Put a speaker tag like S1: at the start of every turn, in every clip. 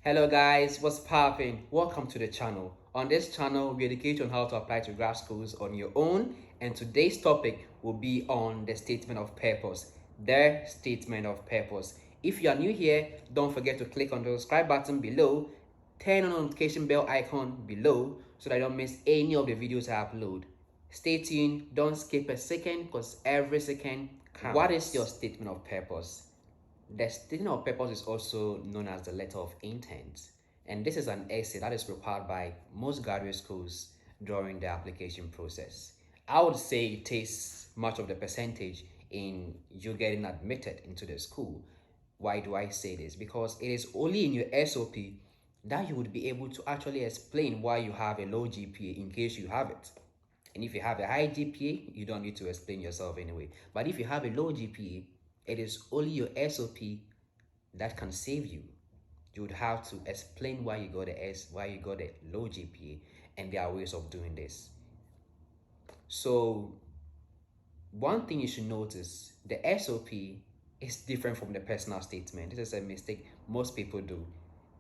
S1: Hello guys, what's poppin'? Welcome to the channel. On this channel, we educate you on how to apply to grad schools on your own, and today's topic will be on the statement of purpose. Their statement of purpose. If you are new here, don't forget to click on the subscribe button below, turn on the notification bell icon below so that you don't miss any of the videos I upload. Stay tuned, don't skip a second because every second counts. What is your statement of purpose? The statement of purpose is also known as the letter of intent, and this is an essay that is required by most graduate schools during the application process. I would say it takes much of the percentage in you getting admitted into the school. Why do I say this? Because it is only in your SOP that you would be able to actually explain why you have a low GPA in case you have it. And if you have a high GPA, you don't need to explain yourself anyway. But if you have a low GPA, it is only your SOP that can save you. You would have to explain why you got why you got a low GPA, and there are ways of doing this. So one thing you should notice, the SOP is different from the personal statement. This is a mistake most people do.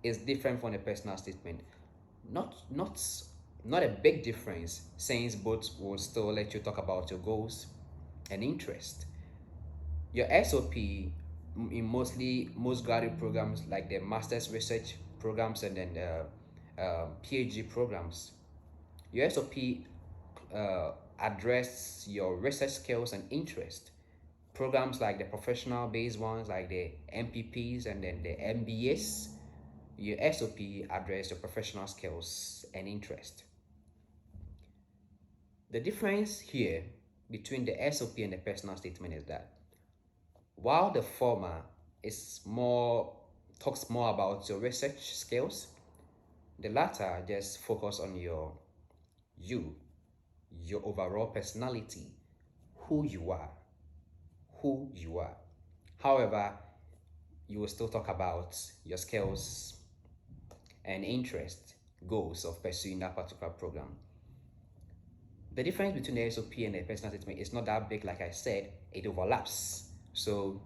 S1: It's different from the personal statement. Not a big difference, since both will still let you talk about your goals and interest. Your SOP in most graduate programs like the master's research programs and then the PhD programs, your SOP address your research skills and interest. Programs like the professional based ones like the MPPs and then the MBAs, your SOP address your professional skills and interest. The difference here between the SOP and the personal statement is that while the former is more talks more about your research skills, the latter just focus on you, your overall personality, who you are, who you are. However, you will still talk about your skills and interest, goals of pursuing that particular program. The difference between the SOP and the personal statement is not that big, like I said, it overlaps. So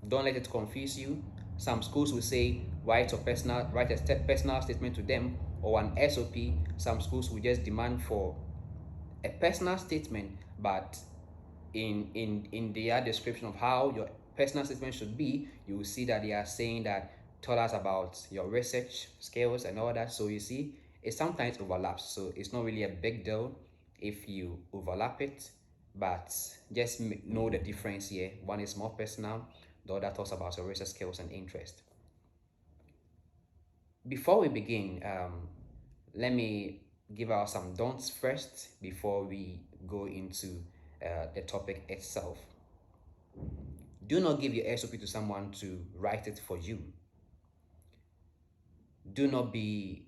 S1: don't let it confuse you. Some schools will say write a personal statement to them or an SOP. Some schools will just demand for a personal statement, but in their description of how your personal statement should be, you will see that they are saying that tell us about your research skills and all that. So you see, it sometimes overlaps. So it's not really a big deal if you overlap it, but just know the difference here. One is more personal, the other talks about your research skills and interest. Before we begin, let me give out some don'ts first before we go into the topic itself. Do not give your SOP to someone to write it for you. Do not be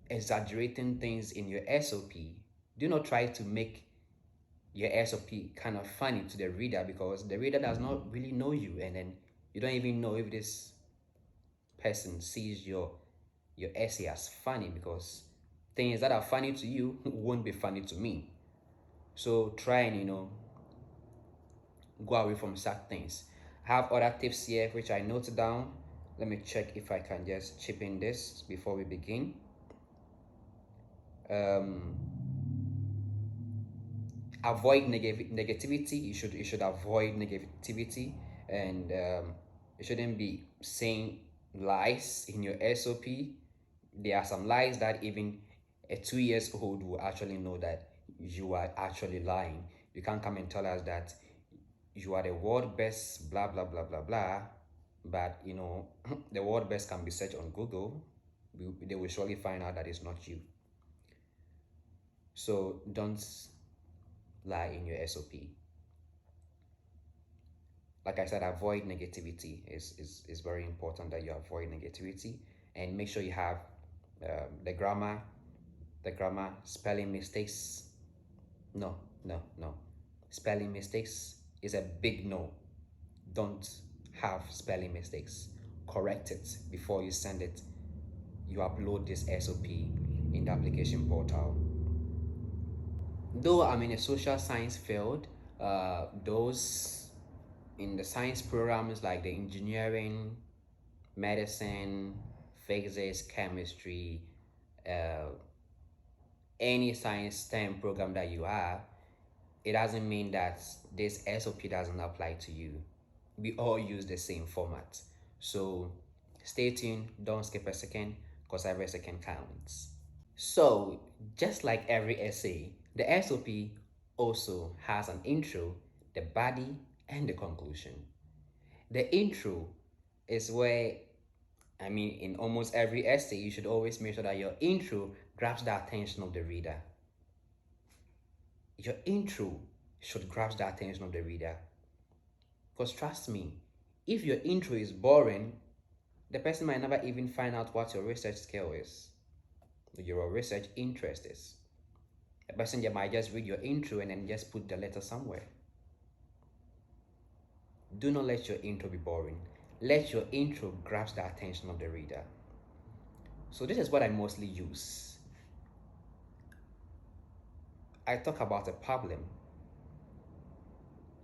S1: exaggerating things in your SOP. Do not try to make your SOP kind of funny to the reader, because the reader does not really know you, and then you don't even know if this person sees your essay as funny, because things that are funny to you won't be funny to me. So try and go away from such things. I have other tips here which I noted down. Let me check if I can just chip in this before we begin. Avoid negativity. You should avoid negativity, and you shouldn't be saying lies in your SOP. There are some lies that even a 2 years old will actually know that you are actually lying. You can't come and tell us that you are the world best, blah blah blah blah blah, but the world best can be searched on Google. They will surely find out that it's not you. So don't lie in your SOP. Like I said, avoid negativity. Is very important that you avoid negativity, and make sure you have the grammar, spelling mistakes. No. Spelling mistakes is a big no. Don't have spelling mistakes. Correct it before you send it. You upload this SOP in the application portal. Though I'm in a social science field, those in the science programs like the engineering, medicine, physics, chemistry, uh, any science STEM program that you have, it doesn't mean that this SOP doesn't apply to you. We all use the same format. So stay tuned, don't skip a second, because every second counts. So, just like every essay, the SOP also has an intro, the body, and the conclusion. The intro is where, in almost every essay, you should always make sure that your intro grabs the attention of the reader. Your intro should grab the attention of the reader. Because trust me, if your intro is boring, the person might never even find out what your research skill is, your research interest is. A person might just read your intro and then just put the letter somewhere. Do not let your intro be boring. Let your intro grasp the attention of the reader. So this is what I mostly use. I talk about a problem.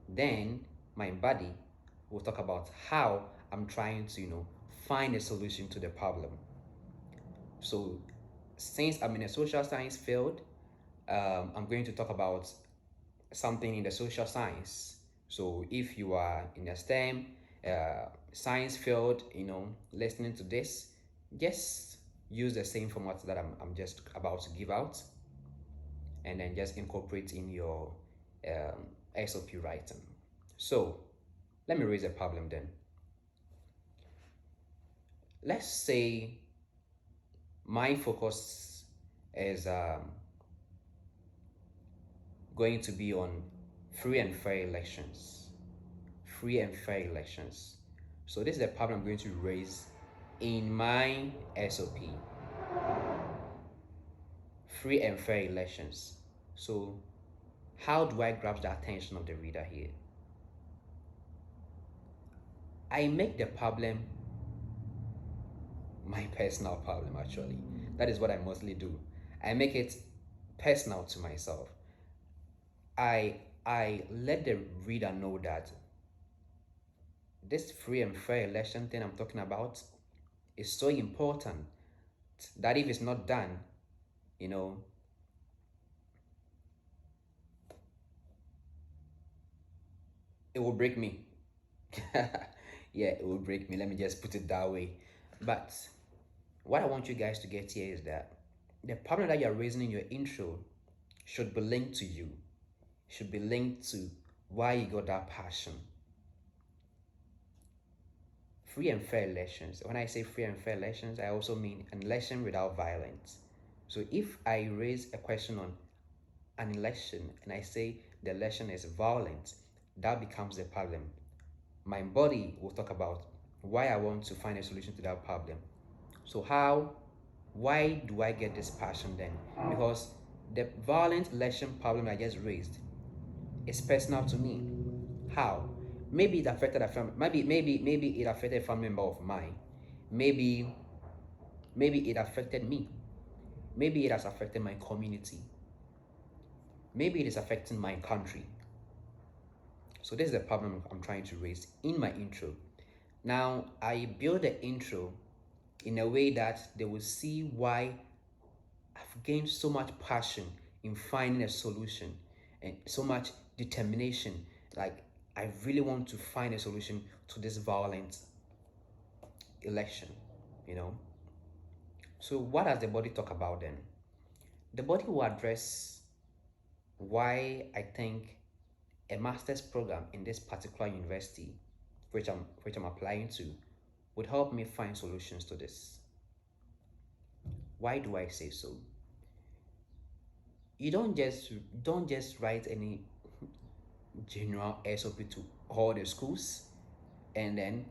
S1: Then my body will talk about how I'm trying to, find a solution to the problem. So since I'm in a social science field, I'm going to talk about something in the social science. So if you are in a STEM science field, listening to this, just use the same format that I'm just about to give out, and then just incorporate in your SOP writing. So let me raise a problem then. Let's say my focus is going to be on free and fair elections. Free and fair elections. So this is the problem I'm going to raise in my SOP. Free and fair elections. So how do I grab the attention of the reader here? I make the problem my personal problem, actually. That is what I mostly do. I make it personal to myself. I let the reader know that this free and fair election thing I'm talking about is so important that if it's not done, you know, it will break me. Yeah, it will break me. Let me just put it that way. But what I want you guys to get here is that the problem that you're raising in your intro should be linked to you, should be linked to why you got that passion. Free and fair elections. When I say free and fair elections, I also mean an election without violence. So if I raise a question on an election and I say the election is violent, that becomes the problem. My body will talk about why I want to find a solution to that problem. So why do I get this passion then? Because the violent election problem I just raised is personal to me. How? Maybe it affected a family. Maybe it affected a family member of mine. Maybe it affected me. Maybe it has affected my community. Maybe it is affecting my country. So this is the problem I'm trying to raise in my intro. Now I build the intro in a way that they will see why I've gained so much passion in finding a solution and so much determination. Like, I really want to find a solution to this violent election, you know. So what does the body talk about then? The body will address why I think a master's program in this particular university, which I'm applying to, would help me find solutions to this. Why do I say so? You don't just write any general SOP to all the schools and then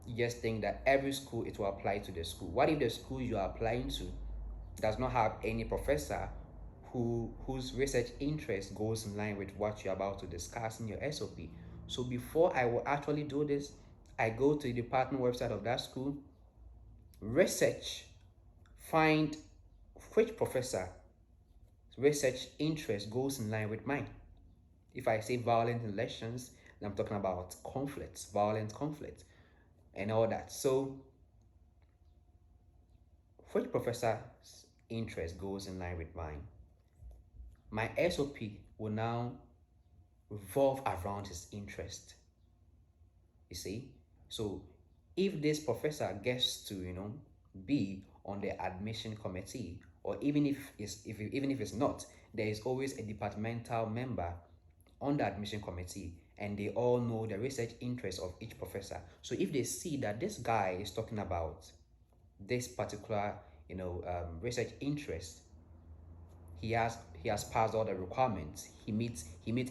S1: you just think that every school it will apply to the school. What if the school you are applying to does not have any professor whose research interest goes in line with what you're about to discuss in your SOP? So before I will actually do this, I go to the department website of that school, research, find which professor research interest goes in line with mine. If I say violent elections, I'm talking about conflicts, violent conflict, and all that. So which professor's interest goes in line with mine, my SOP will now revolve around his interest. You see? So if this professor gets to, be on the admission committee, or even if it's not, there is always a departmental member on the admission committee, and they all know the research interests of each professor. So if they see that this guy is talking about this particular, research interest, he has passed all the requirements. He meets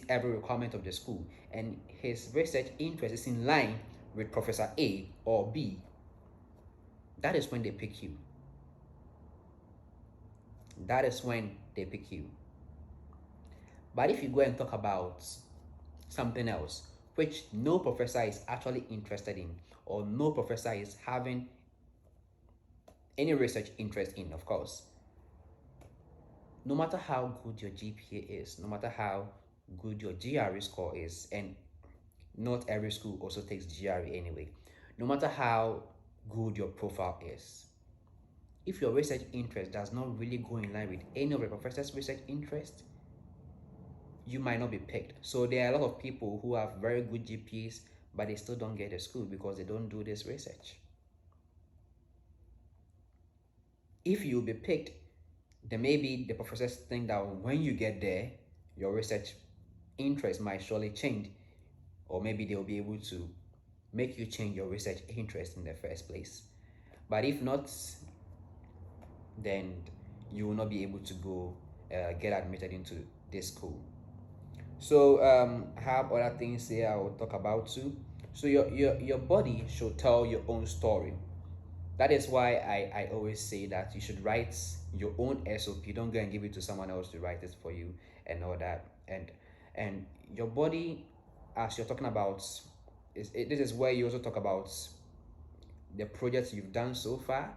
S1: every requirement of the school, and his research interest is in line with Professor A or B. That is when they pick you. That is when they pick you. But if you go and talk about something else, which no professor is actually interested in, or no professor is having any research interest in, of course, no matter how good your GPA is, no matter how good your GRE score is, and not every school also takes GRE anyway, no matter how good your profile is, if your research interest does not really go in line with any of the professor's research interest, you might not be picked. So there are a lot of people who have very good GPAs, but they still don't get a school because they don't do this research. If you'll be picked, then maybe the professors think that when you get there, your research interest might surely change, or maybe they'll be able to make you change your research interest in the first place. But if not, then you will not be able to go get admitted into this school. So I have other things here I will talk about too. So your body should tell your own story. That is why I always say that you should write your own SOP. Don't go and give it to someone else to write it for you and all that. And your body, as you're talking about, this is where you also talk about the projects you've done so far,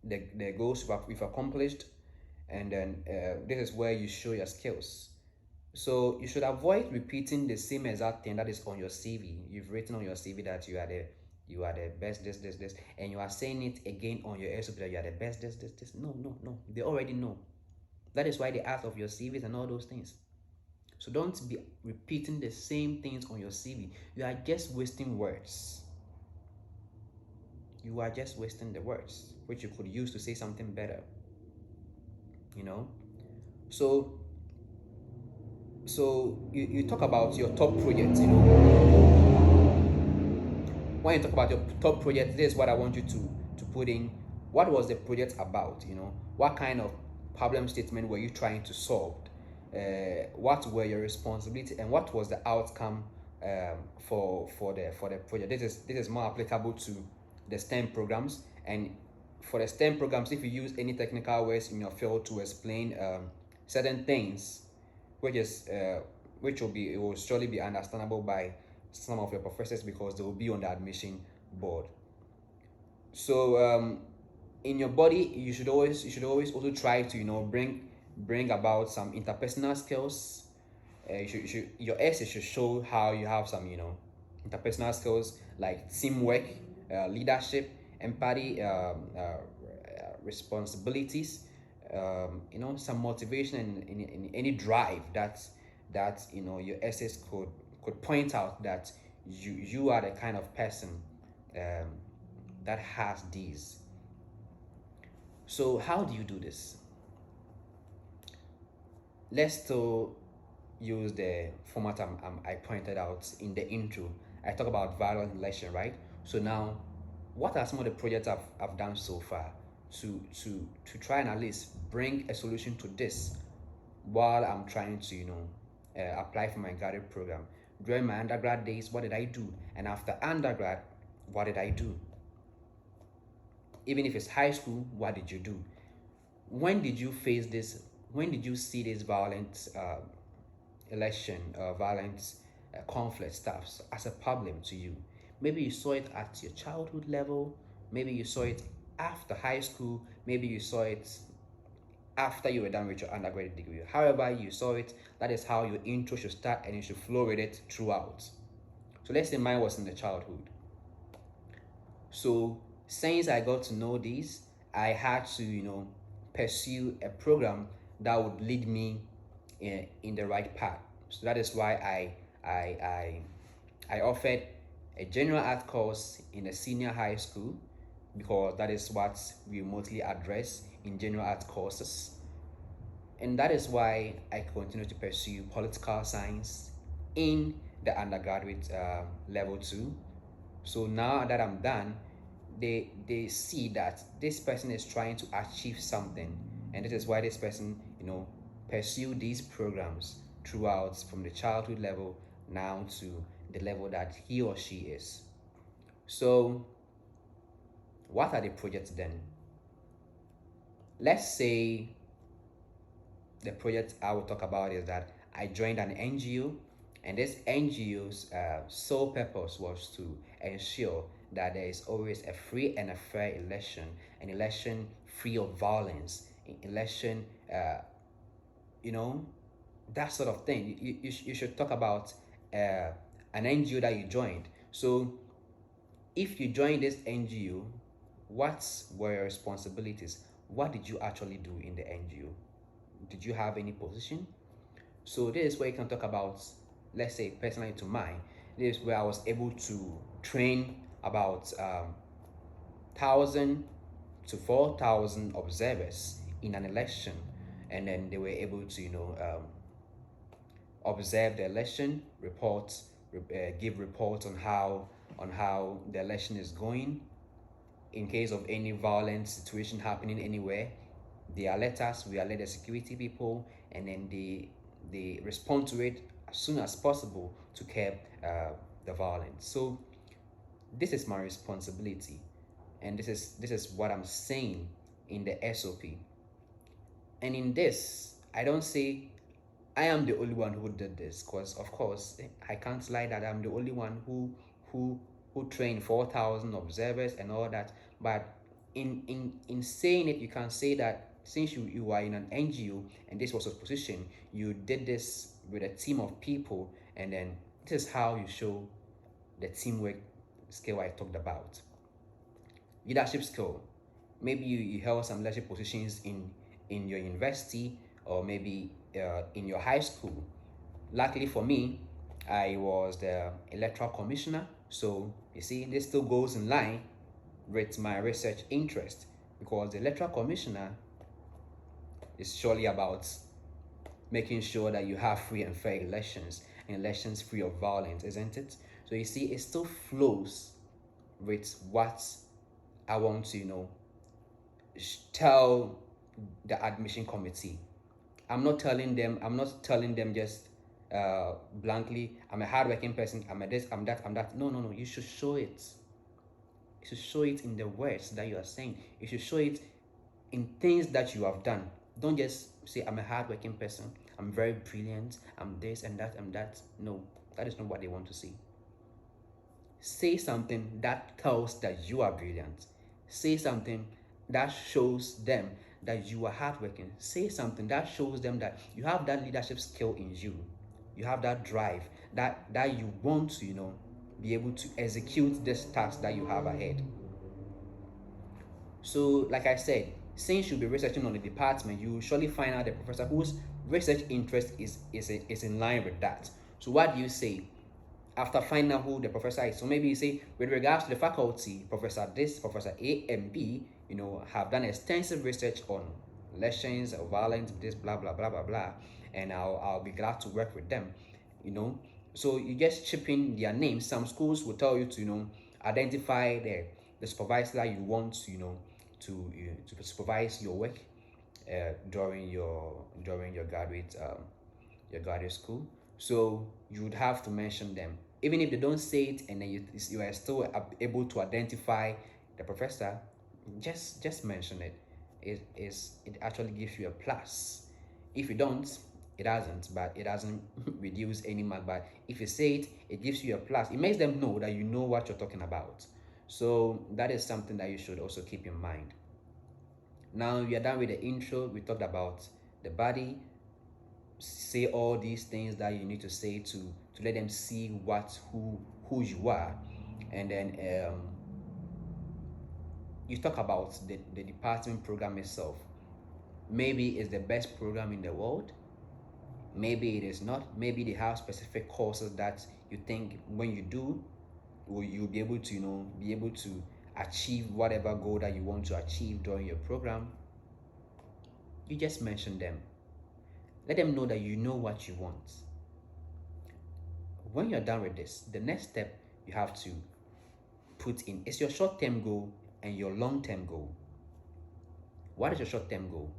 S1: the goals we've accomplished, and then this is where you show your skills. So you should avoid repeating the same exact thing that is on your CV. You've written on your CV that you are the best this, and you are saying it again on your SOP that you are the best this. No. They already know. That is why they ask of your CVs and all those things. So don't be repeating the same things on your CV. You are just wasting words. You are just wasting the words which you could use to say something better. So you talk about your top projects, When you talk about your top project, this is what I want you to put in. What was the project about? What kind of problem statement were you trying to solve? What were your responsibility, and what was the outcome for the project? This is more applicable to the STEM programs. And for the STEM programs, if you use any technical words in your field to explain certain things, which will surely be understandable by some of your professors because they will be on the admission board. So in your body, you should always also try to bring about some interpersonal skills. Your essay should show how you have some interpersonal skills like teamwork, leadership, empathy, responsibilities, some motivation in any drive that your essays could point out that you are the kind of person that has these. So how do you do this? Let's still use the format I pointed out in the intro. I talk about value election, right? So now, what are some of the projects I've done so far to try and at least bring a solution to this while I'm trying to apply for my graduate program? During my undergrad days, what did I do? And after undergrad, what did I do? Even if it's high school, what did you do? When did you face this? When did you see this violent violent conflict stuff as a problem to you? Maybe you saw it at your childhood level. Maybe you saw it after high school. Maybe you saw it after you were done with your undergraduate degree. However you saw it, that is how your intro should start, and you should flow with it throughout. So let's say mine was in the childhood. So Since I got to know this, I had to, pursue a program that would lead me in the right path. So that is why I offered a general art course in a senior high school, because that is what we mostly address in general art courses. And that is why I continue to pursue political science in the undergraduate level too. So now that I'm done, they see that this person is trying to achieve something, and this is why this person, pursue these programs throughout from the childhood level now to the level that he or she is. So, what are the projects then? Let's say the project I will talk about is that I joined an NGO, and this NGO's sole purpose was to ensure that there is always a free and a fair election, an election free of violence, an election, you know, that sort of thing. You should talk about an NGO that you joined. So, if you join this NGO, what were your responsibilities? What did you actually do in the NGO? Did you have any position? So this is where you can talk about, let's say personally to mine, this is where I was able to train about 1,000 to 4,000 observers in an election, and then they were able to observe the election, give reports on how the election is going. In case of any violent situation happening anywhere, they alert us, we alert the security people, and then they respond to it as soon as possible to curb the violence. So this is my responsibility, and this is what I'm saying in the SOP. And in this, I don't say I am the only one who did this, because of course I can't lie that I'm the only one who who trained 4,000 observers and all that. But in saying it, you can say that since you are in an NGO and this was a position, you did this with a team of people, and then this is how you show the teamwork skill I talked about. Leadership skill. Maybe you held some leadership positions in your university, or maybe in your high school. Luckily for me, I was the electoral commissioner. So you see, this still goes in line with my research interest, because the electoral commissioner is surely about making sure that you have free and fair elections, and elections free of violence, isn't it? So you see, it still flows with what I want to, tell the admission committee. I'm not telling them just blankly, I'm a hardworking person, I'm a this, I'm that, I'm that. No, no, no. You should show it. You should show it in the words that you are saying. You should show it in things that you have done. Don't just say, I'm a hardworking person, I'm very brilliant, I'm this and that and that. No, that is not what they want to see. Say something that tells that you are brilliant. Say something that shows them that you are hardworking. Say something that shows them that you have that leadership skill in you. You have that drive, that you want to, be able to execute this task that you have ahead. So, like I said, since you'll be researching on the department, you will surely find out the professor whose research interest is in line with that. So, what do you say after finding out who the professor is? So maybe you say, with regards to the faculty, Professor this, Professor A and B, have done extensive research on elections, violence, this, blah blah blah blah blah, and I'll be glad to work with them. So you just chip in their names. Some schools will tell you to identify the supervisor that you want to supervise your work during your graduate school. So you would have to mention them, even if they don't say it, and then you are still able to identify the professor. Just mention it. It actually gives you a plus. If you don't, it doesn't, but it doesn't reduce any mark. But if you say it, it gives you a plus. It makes them know that you know what you're talking about. So that is something that you should also keep in mind. Now we are done with the intro. We talked about the body. Say all these things that you need to say to let them see who you are, and then you talk about the department program itself. Maybe it's the best program in the world, maybe it is not. Maybe they have specific courses that you think when you do, will you'll be able to, be able to achieve whatever goal that you want to achieve during your program. You just mention them. Let them know that you know what you want. When you're done with this, the next step you have to put in is your short-term goal and your long-term goal. What is your short-term goal?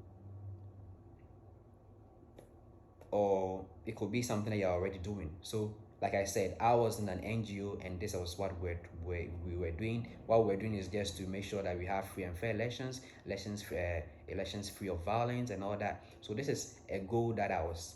S1: Or it could be something that you're already doing. So, like I said, I was in an NGO, and this was what we were doing. What we're doing is just to make sure that we have free and fair elections free of violence and all that. So this is a goal that I was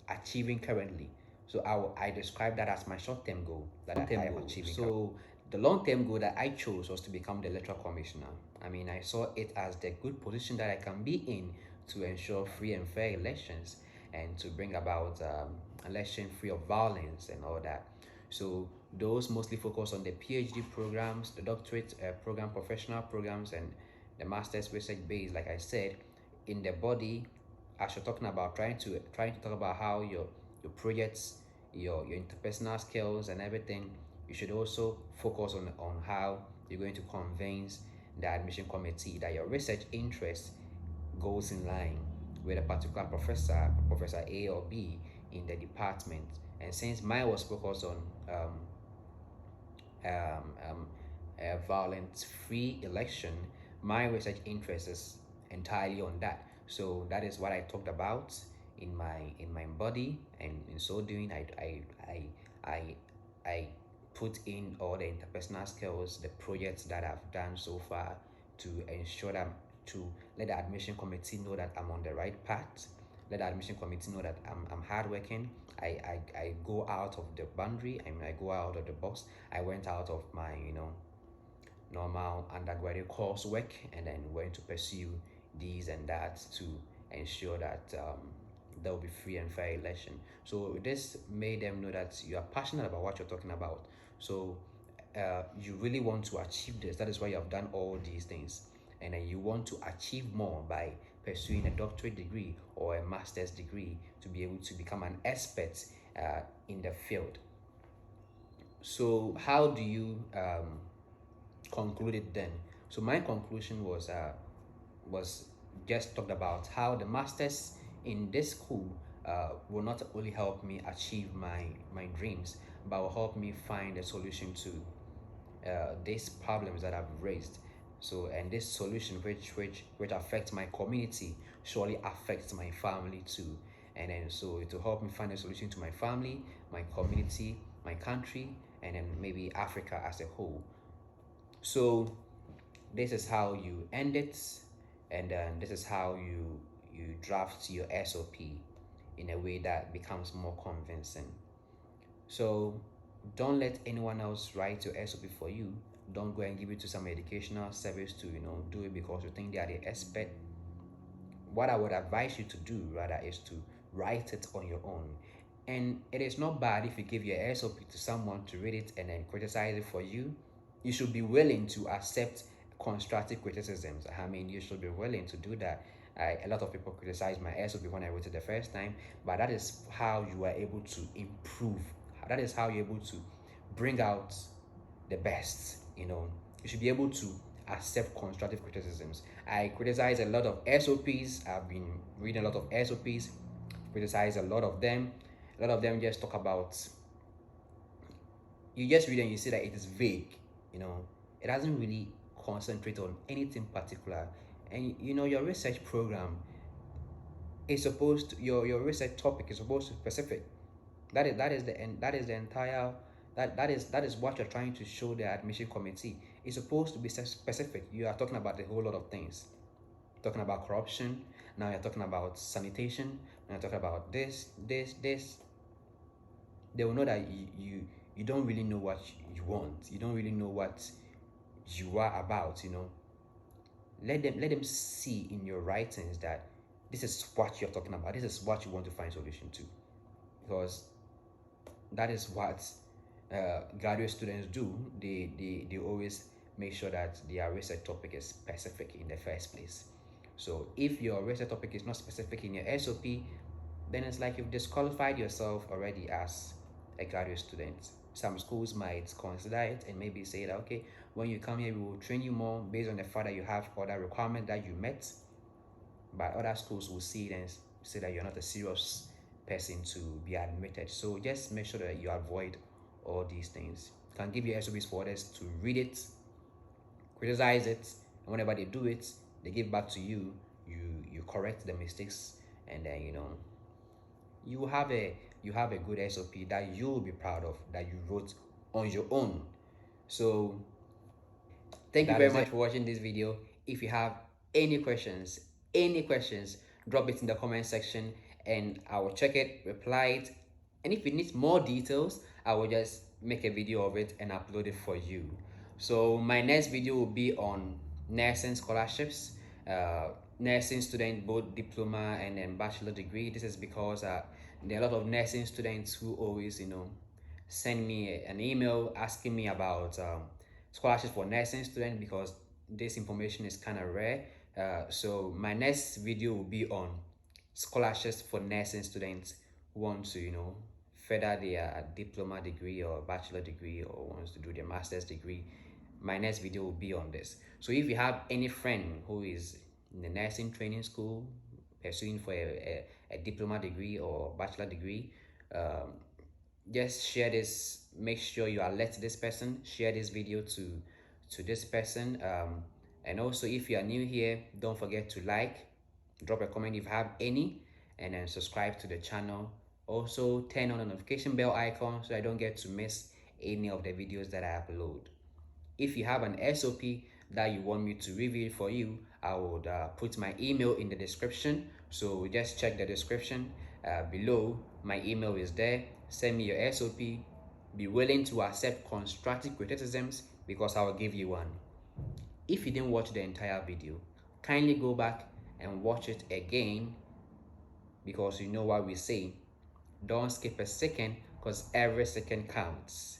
S1: achieving currently. So I describe that as my short-term goal that I am achieving. So the long-term goal that I chose was to become the electoral commissioner. I mean, I saw it as the good position that I can be in to ensure free and fair elections and to bring about election free of violence and all that. So those mostly focus on the PhD programs, the doctorate program, professional programs, and the master's research base. Like I said, in the body, as you're talking about, trying to talk about how your projects, your interpersonal skills and everything, you should also focus on how you're going to convince the admission committee that your research interest goes in line with a particular Professor A or B in the department. And since mine was focused on violence-free election, my research interest is entirely on that. So that is what I talked about in my body, and in so doing, I put in all the interpersonal skills, the projects that I've done so far, to ensure that to let the admission committee know that I'm on the right path. Let the admission committee know that I'm hardworking. I go out of the boundary. I mean, I go out of the box. I went out of my normal undergraduate coursework, and then went to pursue these and that to ensure that there will be free and fair election. So this made them know that you are passionate about what you're talking about. So you really want to achieve this. That is why you have done all these things, and then you want to achieve more by pursuing a doctorate degree or a master's degree to be able to become an expert in the field. So how do you conclude it then? So my conclusion was just talked about how the masters in this school will not only help me achieve my dreams, but will help me find a solution to these problems that I've raised. So, and this solution which affects my community surely affects my family too. And then so it will help me find a solution to my family, my community, my country, and then maybe Africa as a whole. So this is how you end it, and then this is how you draft your SOP in a way that becomes more convincing. So don't let anyone else write your SOP for you. Don't go and give it to some educational service to do it because you think they are the expert. What I would advise you to do rather is to write it on your own. And it is not bad if you give your SOP to someone to read it and then criticize it for you. You should be willing to accept constructive criticisms. I mean, you should be willing to do that. A lot of people criticize my SOP when I wrote it the first time, but that is how you are able to improve. That is how you're able to bring out the best. You should be able to accept constructive criticisms. I criticize a lot of SOPs. I've been reading a lot of SOPs, criticize a lot of them. A lot of them just talk about, you just read and you see that it is vague. It doesn't really concentrate on anything particular. And your research program is supposed to, your research topic is supposed to be specific. That is the entire, that is what you're trying to show the admission committee. It's supposed to be specific. You are talking about a whole lot of things. You're talking about corruption. Now you're talking about sanitation. Now you're talking about this. They will know that you don't really know what you want. You don't really know what you are about. Let them see in your writings that this is what you're talking about. This is what you want to find solution to, because that is what graduate students do. They always make sure that their research topic is specific in the first place. So if your research topic is not specific in your SOP, then it's like you've disqualified yourself already as a graduate student. Some schools might consider it and maybe say that, okay, when you come here, we will train you more based on the fact that you have other requirements that you met. But other schools will see it and say that you're not a serious person to be admitted. So just make sure that you avoid all these things. You can give your SOPs for others to read it, criticize it, and whenever they do it, they give back to you. You correct the mistakes, and then you have a good SOP that you will be proud of, that you wrote on your own. So thank you very much for watching this video. If you have any questions, drop it in the comment section and I will check it, reply it. And if you need more details, I will just make a video of it and upload it for you. So my next video will be on nursing scholarships, nursing student, both diploma and then bachelor degree. This is because there are a lot of nursing students who always send me an email asking me about scholarships for nursing students, because this information is kind of rare. So my next video will be on scholarships for nursing students who want to further their diploma degree or bachelor degree, or wants to do their master's degree. My next video will be on this. So if you have any friend who is in the nursing training school pursuing for a diploma degree or bachelor degree, just share this. Make sure you alert this person, share this video to this person. And also, if you are new here, don't forget to like, drop a comment if you have any, and then subscribe to the channel. Also turn on the notification bell icon so I don't get to miss any of the videos that I upload. If you have an SOP that you want me to review for you, I would put my email in the description. So just check the description below. My email is there. Send me your SOP. Be willing to accept constructive criticisms because I will give you one. If you didn't watch the entire video, kindly go back and watch it again, because you know what we say. Don't skip a second, because every second counts.